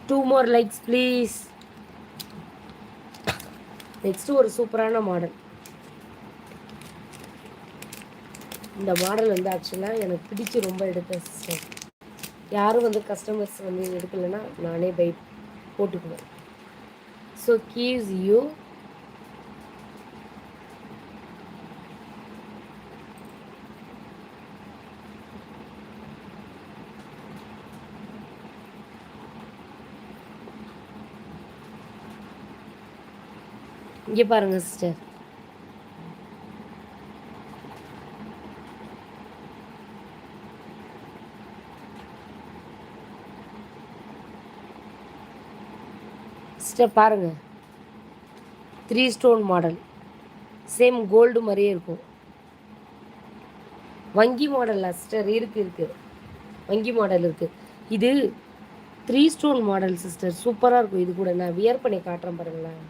2 more likes please. Next ஒரு சூப்பரான model. இந்த மாடல் வந்து ஆக்சுவலாக எனக்கு பிடிச்சி ரொம்ப எடுத்தேன் சிஸ்டர். யாரும் வந்து கஸ்டமர்ஸ் வந்து எடுக்கலைன்னா நானே பை போட்டுக்குவேன். ஸோ கீவ்ஸ் யூ இங்கே பாருங்கள் சிஸ்டர். சிஸ்டர் பாருங்கள், 3 ஸ்டோன் மாடல், சேம் கோல்டு மாதிரியே இருக்கும். வங்கி மாடலில் சிஸ்டர் இருக்குது வங்கி மாடல் இருக்குது. இது 3 ஸ்டோன் மாடல் சிஸ்டர், சூப்பராக இருக்கும். இது கூட நான் வியர் பண்ணி காட்டுறேன் பாருங்களேன்.